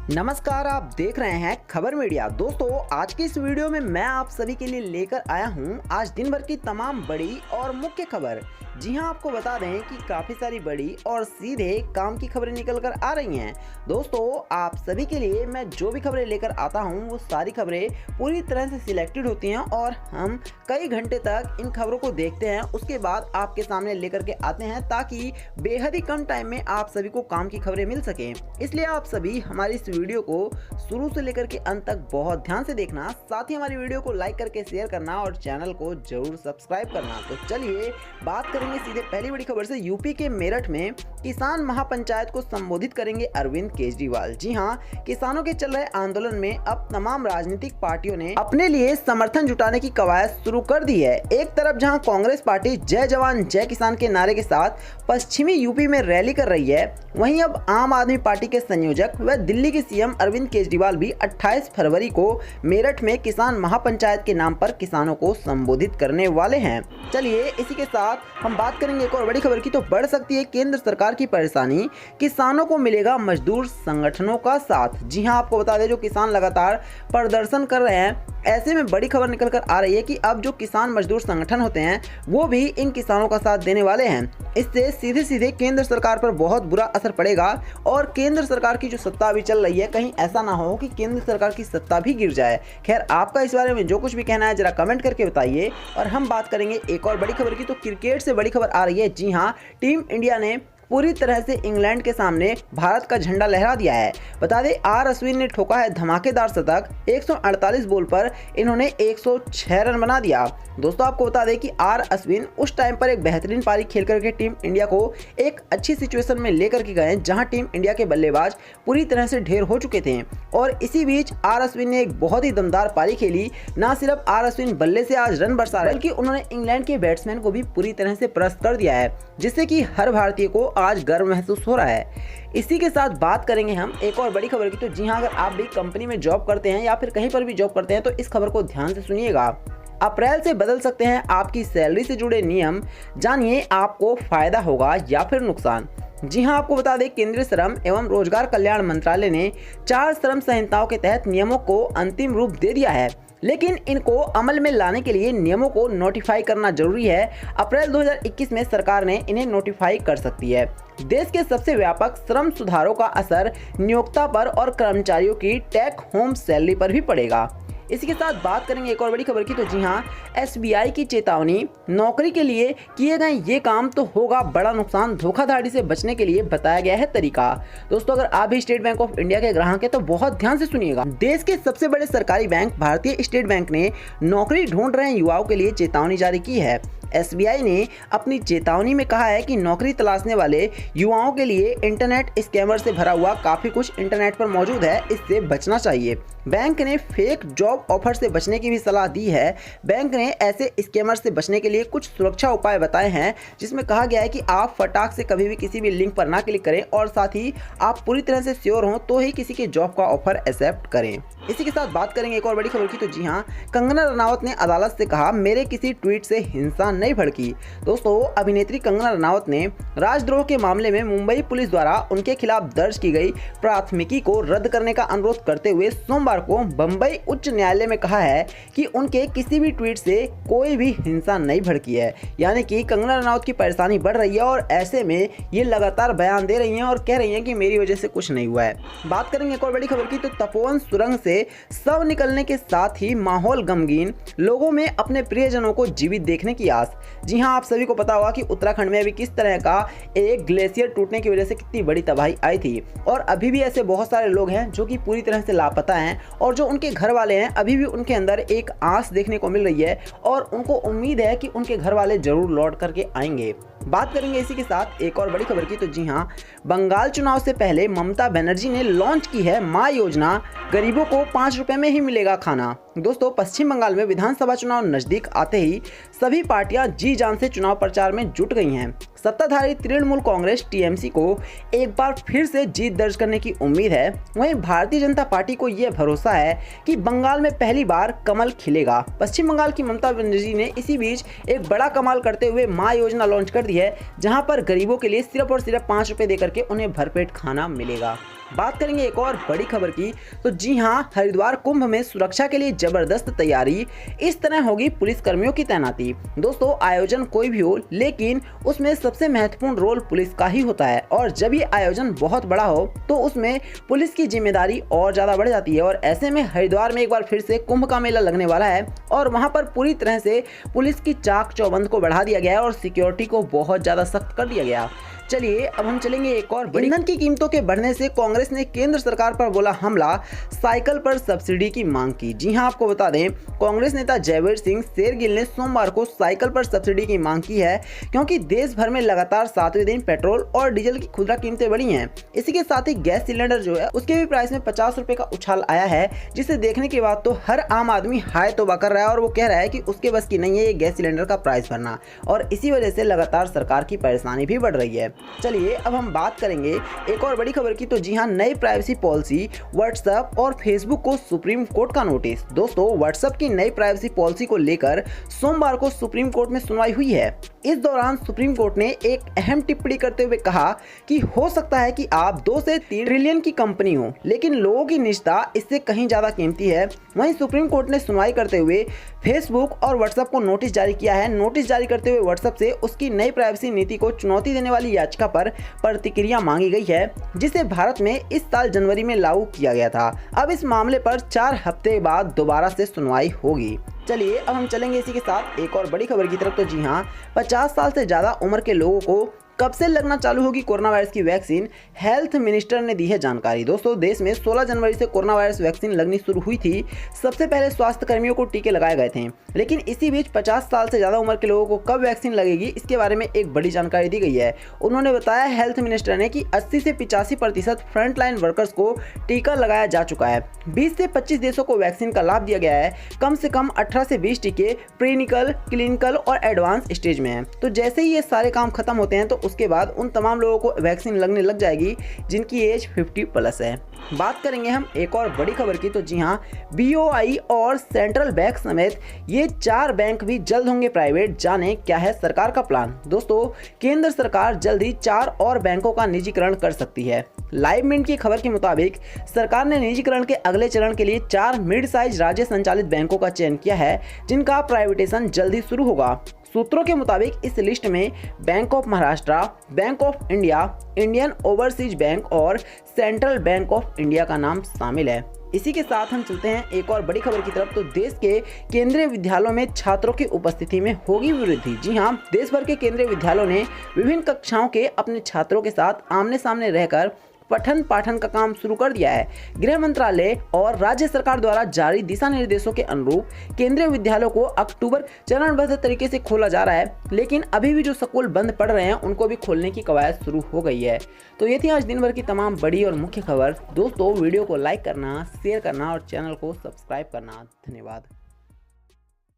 नमस्कार, आप देख रहे हैं खबर मीडिया। दोस्तों, आज की इस वीडियो में मैं आप सभी के लिए लेकर आया हूं आज दिन भर की तमाम बड़ी और मुख्य खबर। जी हां, आपको बता दें कि काफ़ी सारी बड़ी और सीधे काम की खबरें निकल कर आ रही हैं। दोस्तों, आप सभी के लिए मैं जो भी खबरें लेकर आता हूं वो सारी खबरें पूरी तरह से सिलेक्टेड होती हैं और हम कई घंटे तक इन खबरों को देखते हैं, उसके बाद आपके सामने लेकर के आते हैं ताकि बेहद ही कम टाइम में आप सभी को काम की खबरें मिल सकें। इसलिए आप सभी हमारी इस वीडियो को शुरू से लेकर के अंत तक बहुत ध्यान से देखना, साथ ही हमारी वीडियो को लाइक करके शेयर करना और चैनल को जरूर सब्सक्राइब करना। तो चलिए बात करेंगे सीधे पहली बड़ी खबर से। यूपी के मेरठ में किसान महापंचायत को संबोधित करेंगे अरविंद केजरीवाल। जी हां, किसानों के चल रहे आंदोलन में अब तमाम राजनीतिक पार्टियों ने अपने लिए समर्थन जुटाने की कवायद शुरू कर दी है। एक तरफ जहां कांग्रेस पार्टी जय जवान जय किसान के नारे के साथ पश्चिमी यूपी में रैली कर रही है, वहीं अब आम आदमी पार्टी के संयोजक व दिल्ली के सीएम अरविंद केजरीवाल भी 28 फरवरी को मेरठ में किसान महापंचायत के नाम पर किसानों को संबोधित करने वाले हैं। चलिए इसी के साथ हम बात करेंगे एक और बड़ी खबर की। तो बढ़ सकती है केंद्र सरकार की परेशानी, किसानों को मिलेगा मजदूर संगठनों का साथ। जी हां, आपको बता दें जो किसान लगातार प्रदर्शन कर रहे हैं, ऐसे में बड़ी खबर निकल कर आ रही है कि अब जो किसान मजदूर संगठन होते हैं वो भी इन किसानों का साथ देने वाले हैं। इससे सीधे सीधे केंद्र सरकार पर बहुत बुरा असर पड़ेगा और केंद्र सरकार की जो सत्ता अभी चल रही है, कहीं ऐसा ना हो कि केंद्र सरकार की सत्ता भी गिर जाए। खैर, आपका इस बारे में जो कुछ भी कहना है जरा कमेंट करके बताइए। और हम बात करेंगे एक और बड़ी खबर की। तो क्रिकेट से बड़ी खबर आ रही है। जी हाँ, टीम इंडिया ने पूरी तरह से इंग्लैंड के सामने भारत का झंडा लहरा दिया है। बता दें आर अश्विन ने ठोका है धमाकेदार शतक। 148 बॉल पर इन्होंने 106 रन बना दिया। दोस्तों, आपको बता दें कि आर अश्विन उस टाइम पर एक बेहतरीन पारी खेल करके टीम इंडिया को एक अच्छी सिचुएशन में लेकर के गए जहां टीम इंडिया के बल्लेबाज पूरी तरह से ढेर हो चुके थे। और इसी बीच आर अश्विन ने एक बहुत ही दमदार पारी खेली। न सिर्फ आर अश्विन बल्ले से आज रन बरसा रहे बल्कि उन्होंने इंग्लैंड के बैट्समैन को भी पूरी तरह से परास्त कर दिया है, जिससे कि हर भारतीय को आज गर्व महसूस हो रहा है। इसी के साथ बात करेंगे हम एक और बड़ी खबर की। तो जी हाँ, अगर आप भी कंपनी में जॉब करते हैं या फिर कहीं पर भी जॉब करते हैं तो इस खबर को ध्यान से सुनिएगा। अप्रैल से बदल सकते हैं आपकी सैलरी से जुड़े नियम, जानिए आपको फायदा होगा या फिर नुकसान। जी हां, आपको बता दें केंद्रीय श्रम एवं रोजगार कल्याण मंत्रालय ने 4 श्रम संहिताओं के तहत नियमों को अंतिम रूप दे दिया है, लेकिन इनको अमल में लाने के लिए नियमों को नोटिफाई करना जरूरी है। अप्रैल 2021 में सरकार ने इन्हें नोटिफाई कर सकती है। देश के सबसे व्यापक श्रम सुधारों का असर नियोक्ता पर और कर्मचारियों की टेक होम सैलरी पर भी पड़ेगा। इसी के साथ बात करेंगे एक और बड़ी खबर की। तो जी हाँ, एसबीआई की चेतावनी, नौकरी के लिए किए गए ये काम तो होगा बड़ा नुकसान, धोखाधड़ी से बचने के लिए बताया गया है तरीका। दोस्तों, अगर आप भी स्टेट बैंक ऑफ इंडिया के ग्राहक हैं तो बहुत ध्यान से सुनिएगा। देश के सबसे बड़े सरकारी बैंक भारतीय स्टेट बैंक ने नौकरी ढूंढ रहे युवाओं के लिए चेतावनी जारी की है। एसबीआई ने अपनी चेतावनी में कहा है कि नौकरी तलाशने वाले युवाओं के लिए इंटरनेट स्कैमर से भरा हुआ काफी कुछ इंटरनेट पर मौजूद है, इससे बचना चाहिए। बैंक ने फेक जॉब ऑफर से बचने की भी सलाह दी है। बैंक ने ऐसे स्कैमर से बचने के लिए कुछ सुरक्षा उपाय बताए हैं, जिसमें कहा गया है कि आप फटाक से कभी भी किसी भी लिंक पर ना क्लिक करें और साथ ही आप पूरी तरह से श्योर हों तो ही किसी के जॉब का ऑफर एक्सेप्ट करें। इसी के साथ बात करेंगे एक और बड़ी खबर की। तो जी हाँ, कंगना रनावत ने अदालत से कहा मेरे किसी ट्वीट से हिंसा नहीं भड़की। दोस्तों, अभिनेत्री कंगना रनावत ने राजद्रोह के मामले में मुंबई पुलिस द्वारा उनके खिलाफ दर्ज की गई प्राथमिकी को रद्द करने का अनुरोध करते हुए सोमवार को बंबई उच्च न्यायालय में कहा है कि उनके किसी भी ट्वीट से कोई भी हिंसा नहीं भड़की है। यानी कि कंगना रनावत की परेशानी बढ़ रही है और ऐसे में ये लगातार बयान दे रही हैं और कह रही हैं कि मेरी वजह से कुछ नहीं हुआ है। बात करेंगे एक और बड़ी खबर की। तो तपोवन सुरंग से शव निकलने के साथ ही माहौल गमगीन, लोगों में अपने प्रियजनों को जीवित देखने की आस। जी हां, आप सभी को पता होगा कि उत्तराखंड में अभी किस तरह का एक ग्लेशियर टूटने की वजह से कितनी बड़ी तबाही आई थी और अभी भी ऐसे बहुत सारे लोग हैं जो कि पूरी तरह से लापता हैं और जो उनके घर वाले हैं अभी भी उनके अंदर एक आस देखने को मिल रही है और उनको उम्मीद है कि उनके घर वाले जरूर लौट करके आएंगे। बात करेंगे इसी के साथ एक और बड़ी खबर की। तो जी हाँ, बंगाल चुनाव से पहले ममता बनर्जी ने लॉन्च की है माँ योजना, गरीबों को 5 रुपए में ही मिलेगा खाना। दोस्तों, पश्चिम बंगाल में विधानसभा चुनाव नजदीक आते ही सभी पार्टियां जी जान से चुनाव प्रचार में जुट गई हैं। सत्ताधारी तृणमूल कांग्रेस टीएमसी को एक बार फिर से जीत दर्ज करने की उम्मीद है। वहीं भारतीय जनता पार्टी को यह भरोसा है कि बंगाल में पहली बार कमल खिलेगा। पश्चिम बंगाल की ममता बनर्जी ने इसी बीच एक बड़ा कमाल करते हुए माँ योजना लॉन्च कर दी है, जहां पर गरीबों के लिए सिर्फ और सिर्फ 5 रुपए देकर के उन्हें भरपेट खाना मिलेगा। बात करेंगे एक और बड़ी खबर की, तो जी हाँ, हरिद्वार कुंभ में सुरक्षा के लिए जबरदस्त तैयारी, इस तरह होगी पुलिस कर्मियों की तैनाती। दोस्तों, आयोजन कोई भी हो, लेकिन उसमें सबसे महत्वपूर्ण रोल पुलिस का ही होता है, और जब ये आयोजन बहुत बड़ा हो तो उसमें पुलिस की जिम्मेदारी और ज्यादा बढ़ जाती है। और ऐसे में हरिद्वार में एक बार फिर से कुंभ का मेला लगने वाला है और वहां पर पूरी तरह से पुलिस की चाक चौबंद को बढ़ा दिया गया है और सिक्योरिटी को बहुत ज्यादा सख्त कर दिया गया। चलिए अब हम चलेंगे एक और बड़ी। ईंधन की कीमतों के बढ़ने से कांग्रेस ने केंद्र सरकार पर बोला हमला, साइकिल पर सब्सिडी की मांग की। जी हां, आपको बता दें, कांग्रेस नेता जयवीर सिंह शेरगिल ने सोमवार को साइकिल पर सब्सिडी की मांग की है, क्योंकि देश भर में लगातार 7वें दिन पेट्रोल और डीजल की खुदरा कीमतें बढ़ी हैं। इसी के साथ ही गैस सिलेंडर जो है उसके भी प्राइस में 50 रुपए का उछाल आया है, जिसे देखने के बाद तो हर आम आदमी हाय तौबा कर रहा है और वो कह रहा है कि उसके बस की नहीं है ये गैस सिलेंडर का प्राइस भरना, और इसी वजह से लगातार सरकार की परेशानी भी बढ़ रही है। चलिए अब हम बात करेंगे एक और बड़ी खबर की, तो जी हां, नई प्राइवेसी पॉलिसी, व्हाट्सएप और फेसबुक को सुप्रीम कोर्ट का नोटिस। दोस्तों, व्हाट्सएप की नई प्राइवेसी पॉलिसी को लेकर सोमवार को सुप्रीम कोर्ट में सुनवाई हुई है। इस दौरान सुप्रीम कोर्ट ने एक अहम टिप्पणी करते हुए कहा कि हो सकता है कि आप 2 से 3 ट्रिलियन की कंपनी हो, लेकिन लोगों की निजता इससे कहीं ज्यादा कीमती है। वहीं सुप्रीम कोर्ट ने सुनवाई करते हुए फेसबुक और व्हाट्सएप को नोटिस जारी किया है। नोटिस जारी करते हुए व्हाट्सएप से उसकी नई प्राइवेसी नीति को चुनौती देने वाली याचिका पर प्रतिक्रिया मांगी गई है, जिसे भारत में इस साल जनवरी में लागू किया गया था। अब इस मामले पर 4 हफ्ते बाद दोबारा से सुनवाई होगी। चलिए अब हम चलेंगे इसी के साथ एक और बड़ी खबर की तरफ, तो जी हाँ, 50 साल से ज़्यादा उम्र के लोगों को कब से लगना चालू होगी कोरोना वायरस की वैक्सीन, हेल्थ मिनिस्टर ने दी है जानकारी। दोस्तों, देश में 16 जनवरी से कोरोना वायरस वैक्सीन लगनी शुरू हुई थी। सबसे पहले स्वास्थ्य कर्मियों को टीके लगाए गए थे, लेकिन इसी बीच 50 साल से ज़्यादा उम्र के लोगों को कब वैक्सीन लगेगी, इसके बारे में एक बड़ी जानकारी दी गई है। उन्होंने बताया हेल्थ मिनिस्टर ने कि 80 से 85% फ्रंटलाइन वर्कर्स को टीका लगाया जा चुका है। 20 से 25 देशों को वैक्सीन का लाभ दिया गया है। कम से कम 18 से 20 टीके प्रीक्लिनिकल, क्लिनिकल और एडवांस स्टेज में हैं। तो जैसे ही ये सारे काम खत्म होते हैं तो उसके बाद उन तमाम लोगों को वैक्सीन लगने लग जाएगी जिनकी एज 50+ है। बात करेंगे हम एक और बड़ी खबर की, तो जी हां, BOI और सेंट्रल बैंक समेत ये 4 बैंक भी जल्द होंगे प्राइवेट। जाने क्या है सरकार का प्लान। दोस्तों, केंद्र सरकार जल्द ही 4 और बैंकों का निजीकरण कर सकती है। लाइव मिनट की खबर के मुताबिक सरकार ने निजीकरण के अगले चरण के लिए 4 मिड साइज राज्य संचालित बैंकों का चयन किया है, जिनका प्राइवेटाइजेशन जल्द ही शुरू होगा। सूत्रों के मुताबिक इस लिस्ट में bank of Maharashtra, bank of India, Indian overseas bank और सेंट्रल बैंक ऑफ इंडिया का नाम शामिल है। इसी के साथ हम चलते हैं एक और बड़ी खबर की तरफ, तो देश के केंद्रीय विद्यालयों में छात्रों की उपस्थिति में होगी वृद्धि। जी हां, देश भर के केंद्रीय विद्यालयों ने विभिन्न कक्षाओं के अपने छात्रों के साथ आमने सामने रहकर पठन पाठन का काम शुरू कर दिया है। गृह मंत्रालय और राज्य सरकार द्वारा जारी दिशा निर्देशों के अनुरूप केंद्रीय विद्यालयों को अक्टूबर चरणबद्ध तरीके से खोला जा रहा है, लेकिन अभी भी जो स्कूल बंद पड़ रहे हैं उनको भी खोलने की कवायद शुरू हो गई है। तो ये थी आज दिन भर की तमाम बड़ी और मुख्य खबर। दोस्तों, वीडियो को लाइक करना, शेयर करना और चैनल को सब्सक्राइब करना। धन्यवाद।